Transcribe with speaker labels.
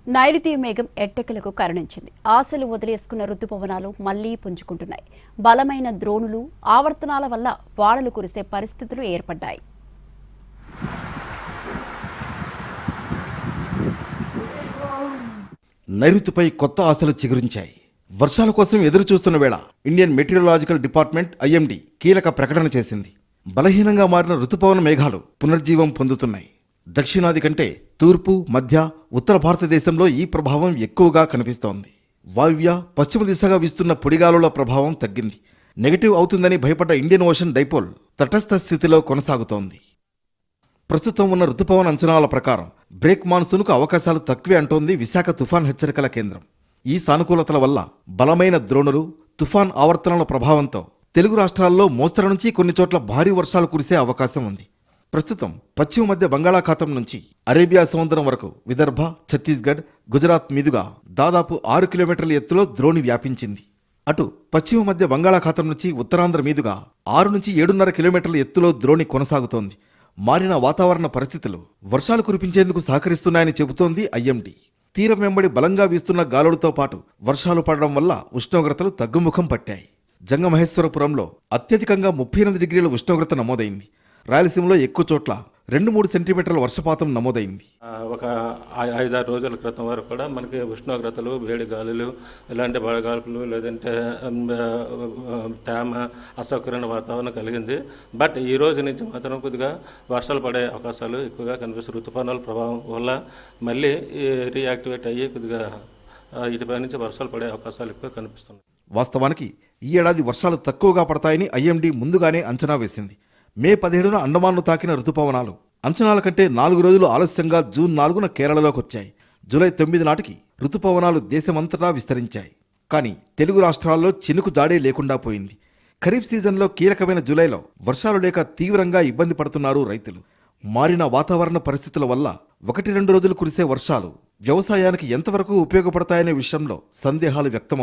Speaker 1: నైరుతి మేఘం ఎట్టెకలకు కరుణించింది. ఆశలు వదిలేసుకున్న రుతుపవనాలు మళ్లీ పుంజుకుంటున్నాయి. బలమైన ద్రోణులు, ఆవర్తనాల వల్ల వానలు కురిసే పరిస్థితులు ఏర్పడ్డాయి.
Speaker 2: నైరుతిపై కొత్త ఆశలు చిగురించాయి. వర్షాల కోసం ఎదురు చూస్తున్న వేళ ఇండియన్ మెటీరియలాజికల్ డిపార్ట్మెంట్ ఐఎండీ కీలక ప్రకటన చేసింది. బలహీనంగా మారిన రుతుపవన మేఘాలు పునర్జీవం పొందుతున్నాయి. దక్షిణాది కంటే తూర్పు, మధ్య, ఉత్తర భారతదేశంలో ఈ ప్రభావం ఎక్కువగా కనిపిస్తోంది. వాయువ్య, పశ్చిమ దిశగా వీస్తున్న పొడిగాలుల ప్రభావం తగ్గింది. నెగటివ్ అవుతుందని భయపడ్డ ఇండియన్ ఓషన్ డైపోల్ తటస్థ స్థితిలో కొనసాగుతోంది. ప్రస్తుతం ఉన్న రుతుపవన అంచనాల ప్రకారం బ్రేక్ మాన్సూన్కు అవకాశాలు తక్కువే అంటోంది విశాఖ తుఫాన్ హెచ్చరికల కేంద్రం. ఈ సానుకూలతల వల్ల బలమైన ద్రోణులు, తుఫాన్ ఆవర్తనాల ప్రభావంతో తెలుగు రాష్ట్రాల్లో మోస్తరు నుంచి కొన్ని చోట్ల భారీ వర్షాలు కురిసే అవకాశం ఉంది. ప్రస్తుతం పశ్చిమ మధ్య బంగాళాఖాతం నుంచి అరేబియా సముద్రం వరకు విదర్భ, ఛత్తీస్గఢ్, గుజరాత్ మీదుగా దాదాపు 6 కిలోమీటర్ల ఎత్తులో ద్రోణి వ్యాపించింది. అటు పశ్చిమ మధ్య బంగాళాఖాతం నుంచి ఉత్తరాంధ్ర మీదుగా 6 నుంచి 7.5 కిలోమీటర్ల ఎత్తులో ద్రోణి కొనసాగుతోంది. మారిన వాతావరణ పరిస్థితులు వర్షాలు కురిపించేందుకు సహకరిస్తున్నాయని చెబుతోంది ఐఎండీ. తీరం వెంబడి బలంగా వీస్తున్న గాలులతో పాటు వర్షాలు పడడం వల్ల ఉష్ణోగ్రతలు తగ్గుముఖం పట్టాయి. జంగమహేశ్వరపురంలో అత్యధికంగా 38 డిగ్రీల ఉష్ణోగ్రత నమోదైంది. రాయలసీమలో ఎక్కువ చోట్ల 2-3 సెంటీమీటర్ల వర్షపాతం నమోదైంది.
Speaker 3: ఒక 5-6 రోజుల క్రితం వరకు కూడా మనకి ఉష్ణోగ్రతలు, వేడి గాలులు, ఇలాంటి వడగాల్పులు, లేదంటే తేమ, అసౌకర్యమైన వాతావరణం కలిగింది. బట్ ఈ రోజు నుంచి మాత్రం కొద్దిగా వర్షాలు పడే అవకాశాలు ఎక్కువగా కనిపిస్తుంది. ఋతుపవనాల ప్రభావం వల్ల మళ్ళీ రీయాక్టివేట్ అయ్యి కొద్దిగా ఇటుపై నుంచి వర్షాలు పడే అవకాశాలు ఎక్కువ కనిపిస్తున్నాయి.
Speaker 2: వాస్తవానికి ఈ ఏడాది వర్షాలు తక్కువగా పడతాయని ఐఎండీ ముందుగానే అంచనా వేసింది. మే 17న అండమాన్ను తాకిన రుతుపవనాలు అంచనాల కంటే 4 రోజులు ఆలస్యంగా జూన్ 4న కేరళలోకి వచ్చాయి. జూలై 9 నాటికి రుతుపవనాలు దేశమంతటా విస్తరించాయి. కానీ తెలుగు రాష్ట్రాల్లో చినుకు జాడే లేకుండా పోయింది. ఖరీఫ్ సీజన్లో కీలకమైన జూలైలో వర్షాలు లేక తీవ్రంగా ఇబ్బంది పడుతున్నారు రైతులు. మారిన వాతావరణ పరిస్థితుల వల్ల 1-2 రోజులు కురిసే వర్షాలు వ్యవసాయానికి ఎంతవరకు ఉపయోగపడతాయనే విషయంలో సందేహాలు వ్యక్తమవుతాయి.